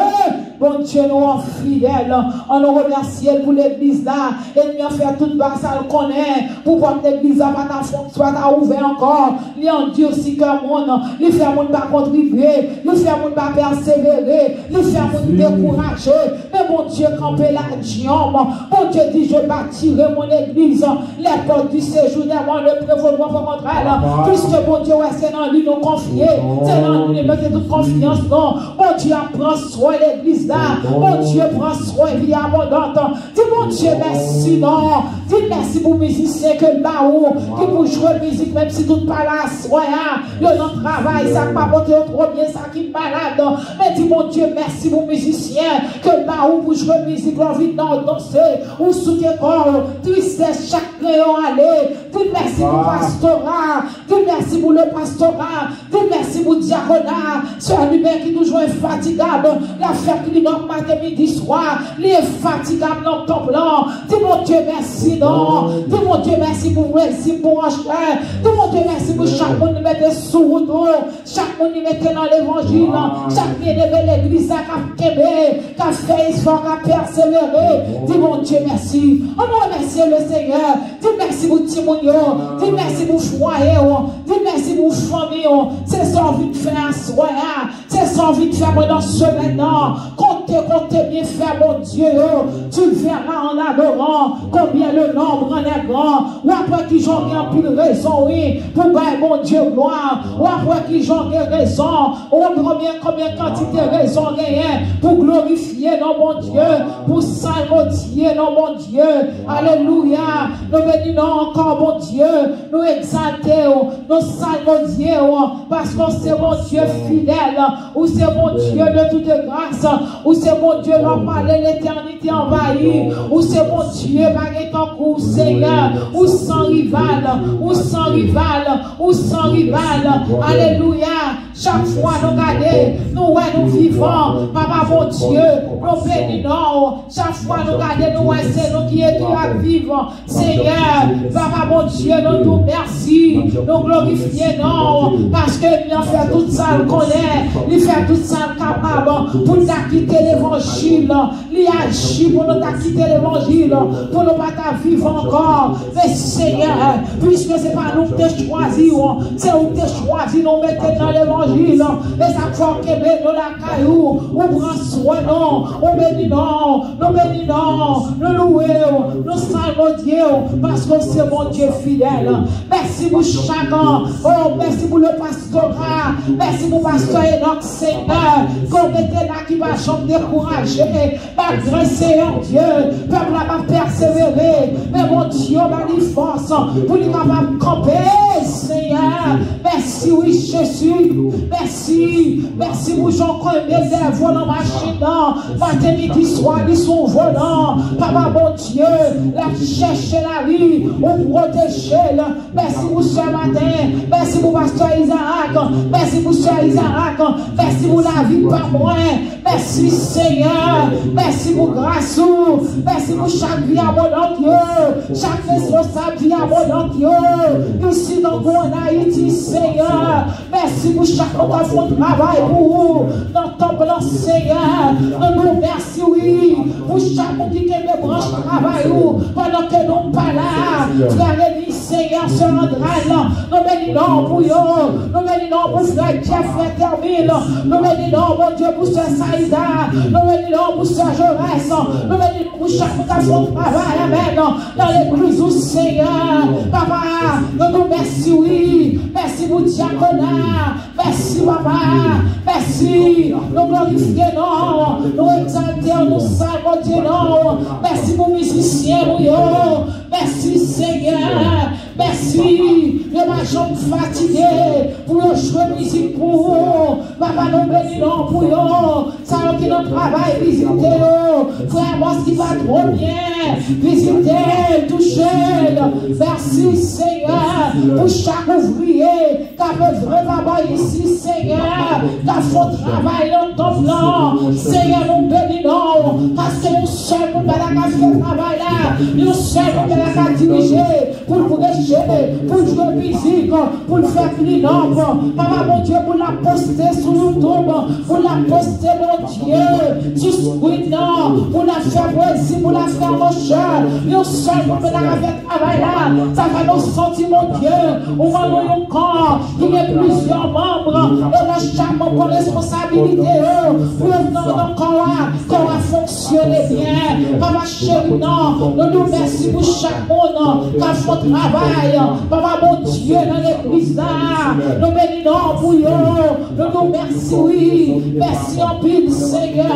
Bon Dieu, nous sommes fidèles. On nous remercie pour l'église là. Et nous avons fait toute base à le connaître. Pour voir l'église là, pas soit ouvert encore. Il endurci que le monde. Il fait le monde pas contribuer. Il fait le monde pas persévérer. Il fait le monde décourager. Mais mon Dieu, camper la diambe. Mon Dieu dit, je bâtirai mon église. Les portes du séjour devant le prévaudront contre elle. Puisque mon Dieu, c'est dans lui nous confier. C'est dans lui nous mettre toute confiance. Non. Mon Dieu, prend soin de l'église. Mon Dieu, prend soin de vie abondante. Dis mon Dieu, merci, non. Dis merci pour les musiciens que là-haut, qui pour jouer musique, même si tout pas là, soyez, le non travail, ça pas porté trop bien, ça qui malade. Mais dis mon Dieu, merci pour les musiciens que là-haut, pour jouer musique, l'envie de danser, ou sous tes corps, tristesse, chaque crayon aller. Dis merci pour le pastorat. Dis merci pour le pastorat. Dis merci pour le diaconat. C'est un humain qui est toujours infatigable. La fête qui nous matin, midi, soir. Il est fatigable dans ton plan. Dis mon Dieu, merci, non. Dis mon Dieu, merci pour réussir pour acheter. Dis mon Dieu, merci pour chaque monde qui mette sous route. Chaque monde qui mette dans l'évangile. Chaque bien de l'église qui a québé, qui a fait histoire, qui a persévéré. Dis mon Dieu, merci. On remercie le Seigneur. Dis merci pour Timonio. Dis merci pour foyer. Dis merci pour famille. C'est ça envie de faire soir. C'est ça envie de faire pendant ce maintenant. Comptez bien faire, mon Dieu. Tu verras en adorant combien le nombre en est grand. Ou après qui j'en ai un peu de raison, oui, pour bailler mon Dieu gloire. Ou après qui j'en ai raison. Ou combien quantité de raison gagner pour glorifier non mon Dieu, pour salmodier non mon Dieu. Alléluia. Nous bénissons encore mon Dieu. Nous exaltons, nous salmodions parce que c'est mon Dieu fidèle. Ou c'est mon Dieu de toute grâce. Ou c'est mon Dieu l'homme parler l'éternité envahie. Ou c'est mon Dieu baguette en cours Seigneur. Ou sans rival. Ou sans rival. Ou sans rival. Alléluia. Chaque fois nous regardons, nous vivons. Papa mon Dieu, nous bénissons. Chaque fois nous regardons, c'est nous qui sommes à vivre. Seigneur, Papa mon Dieu, nous nous merci. Nous glorifions parce que nous avons fait tout ça qu'on est. Nous fait tout ça capable pour nous quitter l'évangile. Nous agit pour nous quitter l'évangile. Pour nous pas vivre encore. Mais Seigneur, puisque ce n'est pas nous qui t'ai choisi, c'est nous qui t'ai choisi, nous mettons dans l'évangile. Et ça faut que nous la caillou, on prend soin, non, on bénit, non, nous bénissons, nous louons, nous saluons Dieu, parce que c'est mon Dieu fidèle. Merci pour chacun, oh, merci pour le pastorat, merci pour pasteur Enoch, Seigneur, qu'on était là qui va chanter découragé, malgré Seigneur Dieu, peuple va persévérer, mais mon Dieu m'a dit force pour lui capable de camper, Seigneur. Merci, oui, Jésus, merci, merci pour Jean-Claude des volants machine, matin, midi, soir, ils sont volants, papa, mon Dieu, la chercher la vie, ou protéger, merci pour ce matin, merci pour pasteur Isaac, merci pour Sœur Isaac, merci pour la vie par moi, merci Seigneur, merci pour grâce, merci pour chaque vie abondante, chaque responsable vie abondante, ici dans le Haïti, Seigneur, merci pour chaque monde qui travaille pour vous, dans ton plan, Seigneur, nous merci, oui, pour chaque monde qui a des branches travail, pendant que nous pas là, frère et Seigneur, se rendra là, nous bénissons pour eux, nous bénissons pour frère Jeff, frère Termine, nous bénissons, mon Dieu, pour Sœur Saïda, nous bénissons pour Sœur Jaurès, nous bénissons pour chaque monde qui travaille, amen, dans l'église du Seigneur, papa, nous merci, oui, merci pour diaconat, merci, papa, merci, nous glorifions, nous exaltons, nous saluons, Dieu, merci pour musiciens, merci Seigneur, merci, le major fatigué, pour le jouer musique pour vous, papa nous bénissons pour vous, ça qui nous travaille, visitez nous, frère moi ce qui va trop bien, visitez, touchez, merci Seigneur, pour chaque ouvrier, qui a besoin papa ici Seigneur, qui a fait travail dans ton plan, Seigneur nous bénissons, parce que nous sommes pour faire le travail là, nous sommes pour faire diriger, pour prêcher, pour jouer musique, pour faire clean-up, papa mon Dieu, pour la poster sur YouTube, pour la poster mon Dieu, sur Squid, pour la faire poésie, pour la faire mocheur, nous sommes pour faire le travail là, ça va nous sentir mon Dieu, on va nous corps, il y a plusieurs membres, et là chaque membre pour responsabilité, pour notre corps, qu'on va fonctionner bien, papa chéri, non, nous merci pour chaque monde qui a fait travail, papa mon Dieu dans l'église là, nous bénissons pour eux, nous merci, oui, merci en pile Seigneur,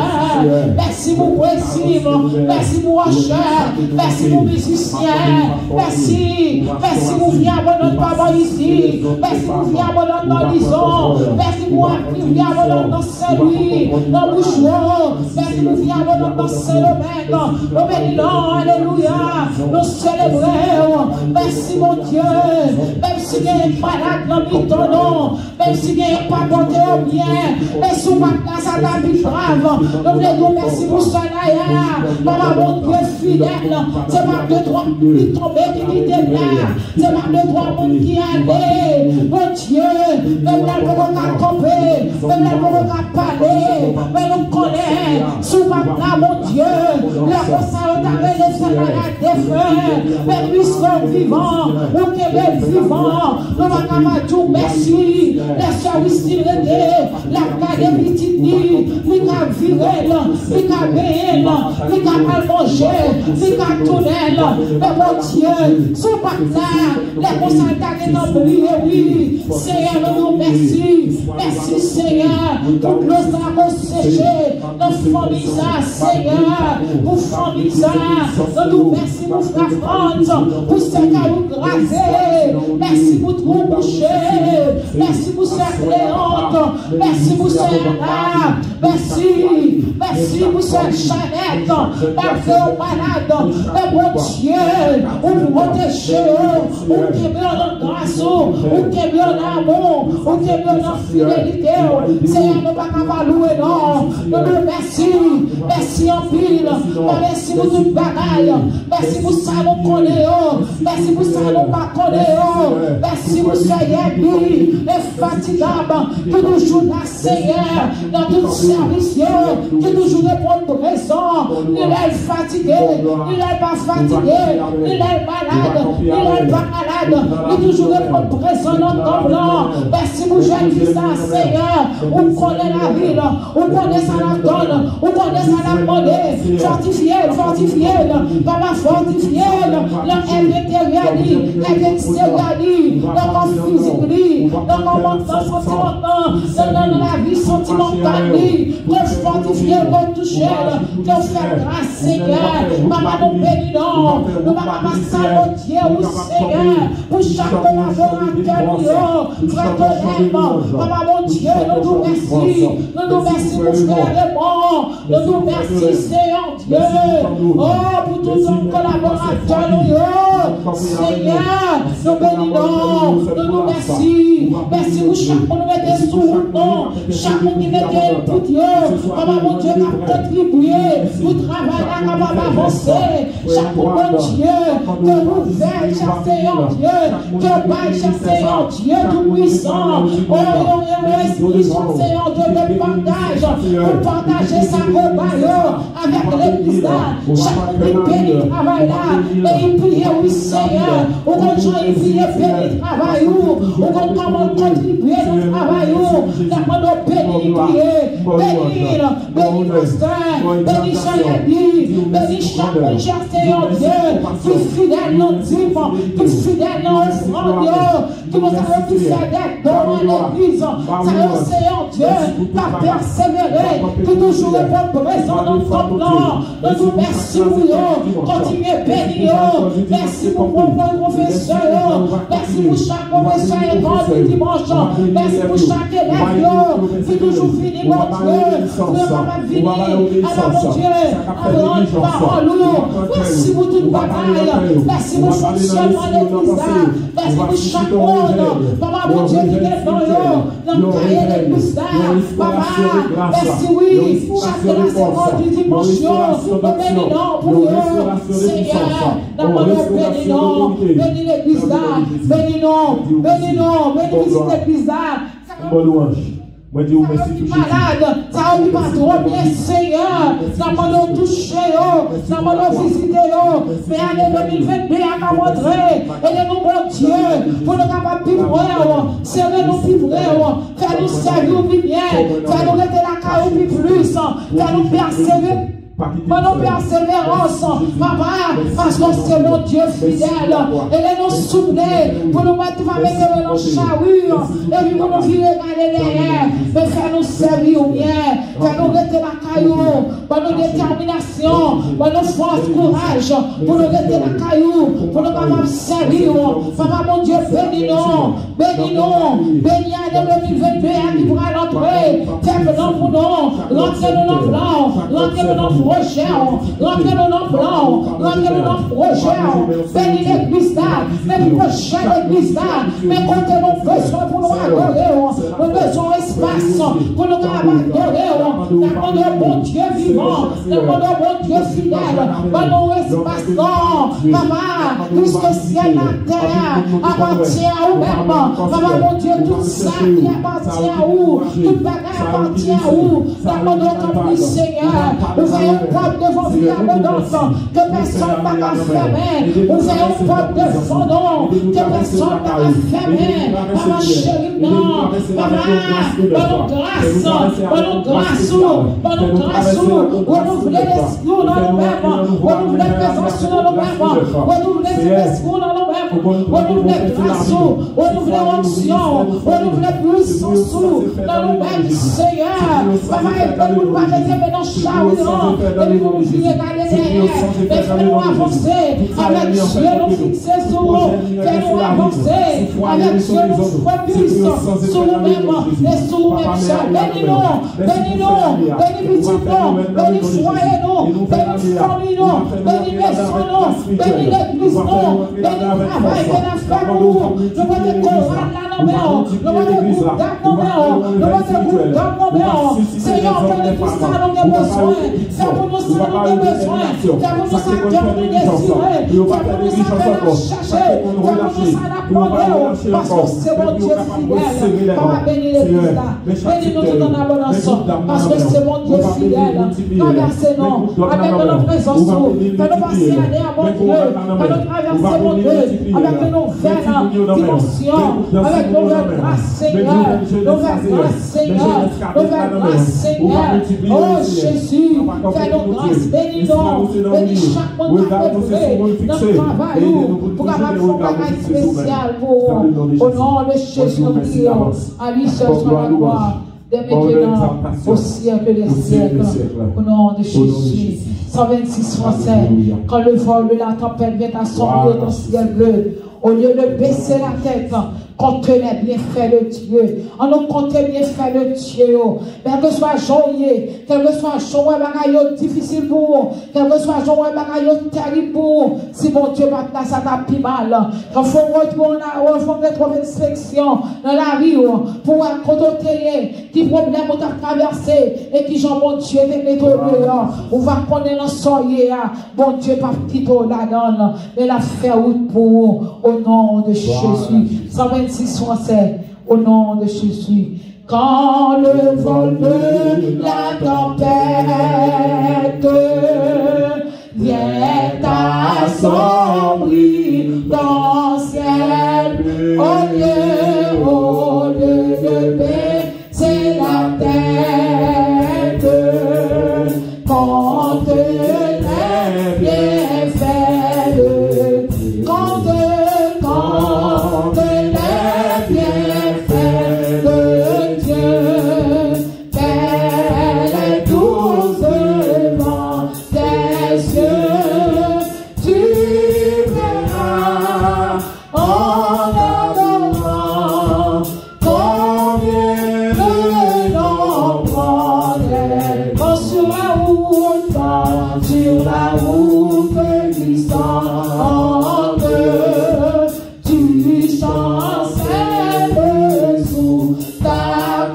merci pour poésie, merci pour Rocher, merci pour musicien, merci pour venir à notre papa ici, merci pour venir à notre horizon, merci pour venir à notre Saint-Louis, dans Bouchon, merci pour venir à notre Saint-Domingue, nous bénissons, alléluia, nous célébrons, merci mon Dieu, même si il y a un malade dans ton nom, même si il n'y a pas porté au bien, mais sous ma place à la vie grave, nous voulons merci pour ça là, papa mon Dieu fidèle, c'est pas de toi qui tombé, qui était là, c'est pas de toi monde qui allait, mon Dieu, même là pour qu'on camper, même là pour qu'on parler, mais nous connaissons, sous ma place mon Dieu, la force à retarder les salades des frères, mais puisqu'on vivant, ou Québec vivant, nous allons tout merci, les services d'irrété, l'académie Titi, l'ICA Virel, l'ICA Béel, l'ICA Almanger, l'ICA Tournel, mais mon Dieu, sous pacta, les concentrés dans le oui, Seigneur, nous merci, merci Seigneur, pour le sang séché, nos familles, Seigneur, pour famille, nous merci pour Frère France, pour ce caillou grasé, merci pour tout boucher, merci pour cette Léante, merci pour cette Anna, merci pour cette Chanette, malgré aux malades, mais mon Dieu, on protège, on t'aime en grâce, on t'aime en amour, on t'aime en fidélité, Seigneur, nous ne pouvons pas louer, non, nous merci en pile, merci pour toute bagaille, merci pour ça nous connaissons, merci pour ça nous pas connaissons, merci pour ça Yébi, infatigable, qui toujours là Seigneur, dans tout service, qui toujours répond raison, il est fatigué, il n'est pas fatigué, il est malade, il n'est pas malade, il toujours répond raison dans ton blanc, merci pour jeune fils Seigneur, on connaît la ville, on connaît ça la donne, on connaît ça la monnaie, fortifié, papa fortifié, l'intérieur, l'extérieur, le corps physique, le corps mental, sentimental, dans la vie sentimentale, que fortifier, que toucher, que faire grâce, Seigneur. Papa, nous bénissons, nous papa, sabotier, oui, Seigneur, pour chaque collaborateur, fraternellement. Papa, mon Dieu, nous nous merci, nous nous merci pour frère et bon, nous nous merci, Seigneur Dieu, oh, pour tous nos collaborateurs, Seigneur, nous bénissons, nous nous merci, merci pour chaque monde qui met sous nous, chaque monde qui met pour Dieu, papa, mon Dieu, qui a contribué pour travailler, capable d'avancer, chaque bon Dieu, que vous faites, chaque Seigneur Dieu, que baille, chaque Seigneur Dieu, tout puissant, oh, esprit, chaque Seigneur Dieu, de partage, pour partager sa combat avec l'église là, chaque monde qui bénit travail là, et il prie, oui Seigneur, ou quand gens ils prient, bénit travail, ou quand comment contribuer dans le travail, d'après nos bénis, prier, bénis pasteur, bénis Jean-Yadi, bénis chaque monde, chaque Seigneur Dieu, qui fidèle dans le type, qui fidèle dans l'offrande, qui nous avons tous fait d'être dans l'église, ça Seigneur Dieu, pas persévérer, qui toujours répond présent dans le fond blanc, nous merci pour eux, continuez à bénir, merci pour vos professeurs, merci pour chaque professeur et du dimanche, merci pour chaque élève, qui toujours finit mon Dieu, pour ne pas venir, alors mon Dieu, avant une parole, merci pour toute bataille, merci pour fonctionnement de l'église, merci pour chaque monde, papa mon Dieu qui est dans le cahier de l'église, papa, merci oui, chaque la du dimanche, nous bénissons pour eux, Seigneur, dans mon bénissons, bénis l'église là, bénissons, bénis l'église là. Bonne louange. Moi, dis merci pour malade, ça oublie pas trop bien, Seigneur. Ça m'a touché, ça m'a visité, mais année 2022 a montré, et nous, bon Dieu, pour nous capables de vivre, serrer nous vivre, faire nous servir bien, faire nous rester la caille plus, faire nous persévérer. Pendant persévérance, papa, parce que c'est mon Dieu fidèle. Et nous souvenir pour nous mettre dans la charrue, et puis pour nous virer derrière, mais faire nous servir bien, faire nous rester la caillou, pour nos détermination, pour nos forces, courage, pour nous rester la caillou, pour nous capables servir. Papa, mon Dieu, bénis-nous, bénis-nous, bénis l'année 2022 qui pourra l'entrer, faites-nous pour nous, rentrez-nous dans le blanc, rentrez-nous dans le projet, rentrez dans nos plans, rentrez dans nos projets, bénis l'église là, mais prochain l'église là, mais comptez nos besoins pour nous adorer, nos besoins d'espace pour nous adorer, d'après nos bon Dieu vivant, d'après nos bon Dieu fidèle, dans nos espaces non, papa, tout ce que ciel la terre appartient à vous-même, papa mon Dieu, tout ça qui appartient à vous, tout bagage appartient à vous, d'après notre caprice Seigneur, nous voyons porte devant vie abondance, que personne ne va fermer. Nous ayons porte de fondant, que personne ne va fermer. Papa chéri, non. Papa, bonne grâce, renouveler l'esprit dans nous-mêmes, renouveler la présence dans nous-mêmes, renouveler l'esprit dans nous-mêmes, renouveler grâce, renouveler onction, renouveler puissance dans nous-mêmes, Seigneur. Papa, aide-nous pas rester dans chariot. Nous viens d'aller derrière, fais-nous avancer avec Dieu, nous fixer sur nous, fais-nous avancer avec Dieu, nous focus sur nous-mêmes et sur nous-mêmes. Bénis-nous, bénis petit-nous, bénis foyer-nous, bénis famille-nous, bénis maison-nous, bénis l'église-nous, bénis le travail que nous faisons. Nous voulons des chorales là dans nous voulons des groupes dans nous voulons des groupes dans nous Seigneur, fais-nous tout ça, nous avons besoin, fais-nous tout ça, nous avons besoin, fais-nous ça, nous avons désiré, fais-nous ça, nous avons cherché, fais-nous ça, nous avons demandé, parce que c'est mon Dieu fidèle. Papa, bénis l'église là, bénis-nous tout en abondance, parce que c'est mon Dieu fidèle. Traversez-nous avec notre présence, fais-nous passer l'année à mon Dieu, fais-nous traverser mon Dieu, avec une nouvelle dimension, avec une nouvelle grâce, Seigneur, nouvelle grâce, Seigneur, nouvelle grâce, Seigneur. Oh Jésus, fais-nous grâce, bénis-nous, bénis chaque monde qui a fait notre travail, pour avoir un travail spécial pour, au nom de Jésus, nous prions, à lui seul soit la gloire, dès maintenant, au siècle des siècles, au nom de Jésus. 126 Français, quand le vol de la tempête vient assombrir ton ciel bleu, au lieu de baisser la tête, contenez bien fait de Dieu. On nous compte bien fait de Dieu. Quel que soit joyeux, quel que soit joyeux, bagaille difficile pour vous, quel que soit joyeux, bagaille terrible pour vous. Si mon Dieu maintenant ça t'a pris mal, il faut retrouver une sélection dans la vie pour côté qui problème on t'a traversé et qui Jean mon Dieu est nettoyé. On va connaître le soyer, bon Dieu pas quitter la donne, mais la faire route pour vous au nom de Jésus. 126 Français, au nom de Jésus. Quand le vol de la tempête vient assombrir ton ciel, au lieu de baisser la tête, quand les bienfaits de Dieu, quand les bienfaits de Dieu, qu'elle est douce devant tes yeux, tu verras en adorant combien de nombreux quand sur la route glissante, tu chancelles sous ta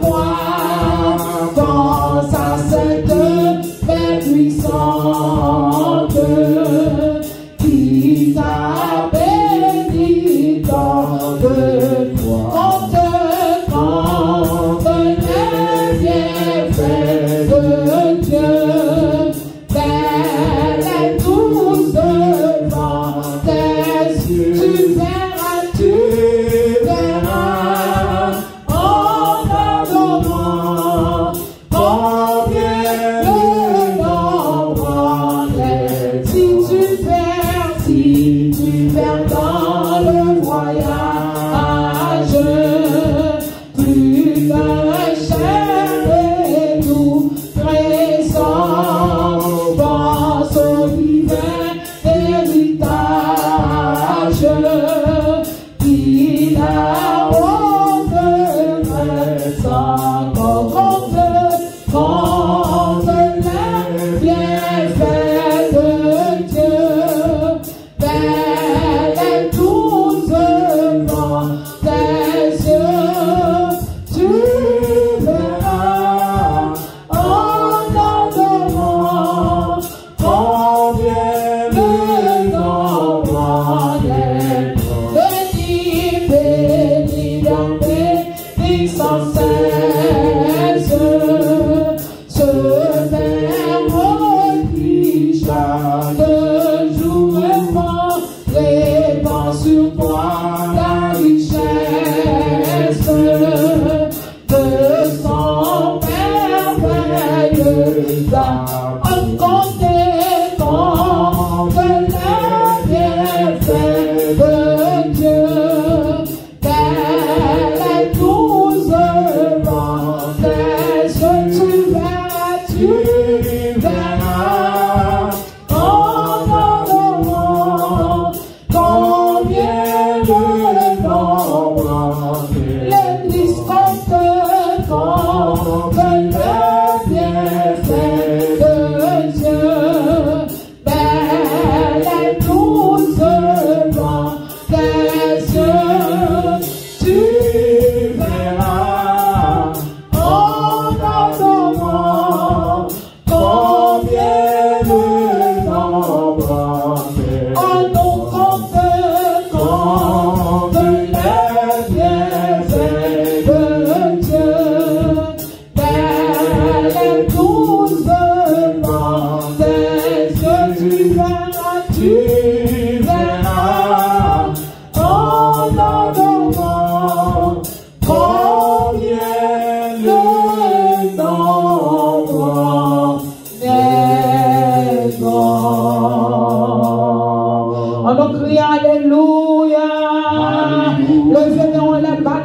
croix, dans sa sainte main puissante, qui t'a béni dans de quand les bienfaits de Dieu, qu'elle est douce devant tes yeux, tu verras en adorant combien de nombreux si tu perds dans le voyage, plus qu'un cher et doux trésor, pense au divin héritage qu'il a honte sans compte les bienfaits de Dieu, qu'elle est douce devant tes yeux, tu verras en adorant combien de nombreux bénis, donc bénis sans cesse ce Verbe qui chaque jour répand sur toi la richesse de son merveilleux en conséquence les bienfaits de Dieu, qu'elle est douce devant tes yeux, tu verras en adorant combien de nombreux l'Église compte les bienfaits de Dieu, qu'elle est douce devant tes yeux, tu verras en adorant combien de nombreux on nous compte les bienfaits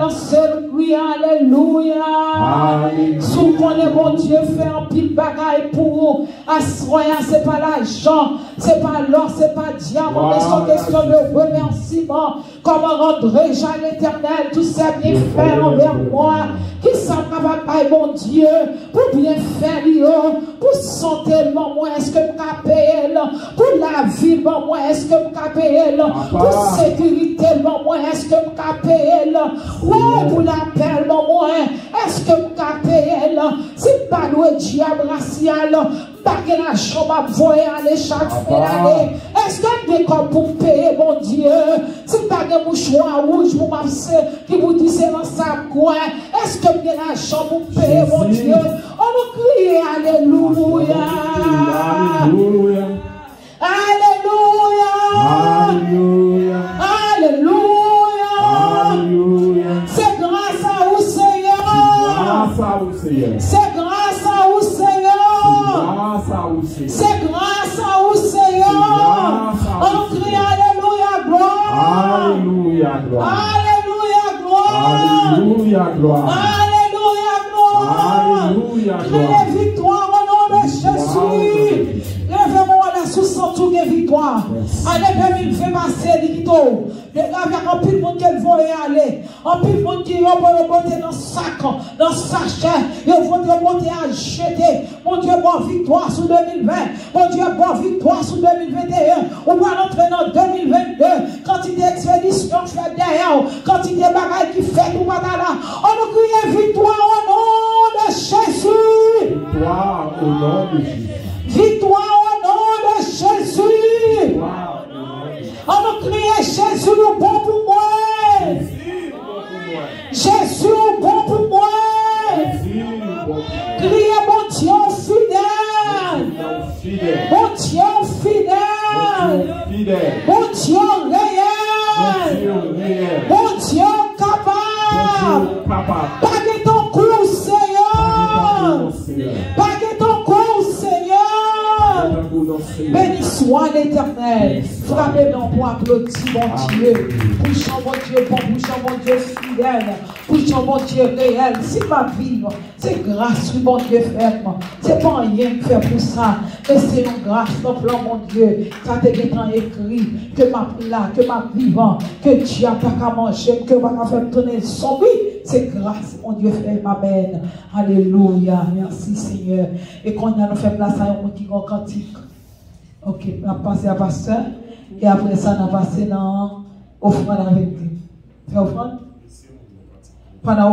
danser, nous crions alléluia. Sous qu'on est bon Dieu, fait un pile bagaille pour vous. Assoyant, c'est pas l'argent, c'est pas l'or, c'est pas diamant, mais c'est question de remerciement. Comment rendrai-je à l'Éternel tous ces bienfaits envers moi, qui sont capables, mon Dieu, pour bien faire, pour son tellement moins, est-ce que je paye, pour la vie, moins, est-ce que je paye, pour sécurité, moins, est-ce que je paye, pour la paix, moins, est-ce que je paye, si pas le diable racial, pas que la chambre voyait aller chaque fin d'année. Est-ce que des corps pour payer, mon Dieu? C'est pas que mouchoir rouge pour m'avancer, qui vous dit c'est dans sa coin. Est-ce que bien la chambre pour payer, mon Dieu? On nous crie alléluia. Alléluia. Alléluia. Alléluia. Alléluia. C'est grâce à vous, Seigneur. Grâce à vous, Seigneur. C'est grâce à vous, Seigneur. C'est grâce à vous, Seigneur. On crie alléluia, gloire. Alléluia, gloire. Alléluia, gloire. Alléluia, gloire. Alléluia, gloire. Alléluia, gloire. Criez victoire au nom de Jésus. Levez-moi là sous son tour de victoire. Allez, il fait passer les guitos. Les gars, il y a un peu de monde qui vont y aller. Un peu de monde qui vont monter dans le sac, dans le sachet. Ils vont monter à jeter. Mon Dieu, bonne victoire sur 2020. Mon Dieu, bonne victoire sur 2021. On va rentrer dans 2022. Quantité d'expédition fait derrière. Quantité de bagages qui fait tout là. On nous crie victoire au nom de Jésus. Victoire au nom de Jésus. Victoire au nom de Jésus. On nous crie Jésus bon pour moi. Jésus bon pour moi. Criez mon Dieu fidèle. Mon Dieu fidèle. Mon Dieu réel. Mon Dieu capable. Pas que ton cours, Seigneur. Pas que ton cours, Seigneur. Béni soit l'Éternel. Frappez-nous pour applaudir mon Dieu. Poussons mon Dieu bon, poussons mon Dieu fidèle. Poussons mon Dieu réel. C'est ma vie, c'est grâce que mon Dieu fait. C'est pas rien que fait pour ça. Mais c'est une grâce, mon Dieu. Ça te dit écrit que ma là, que ma vivant, que Dieu n'a pas qu'à manger, que va faire tourner son vie. C'est grâce, mon Dieu fait. Amen. Alléluia. Merci Seigneur. Et quand nous fait place à un petit cantique. Ok, on a passé à pasteur. Et après ça, on a passé dans offrande avec lui. Offrande? Pendant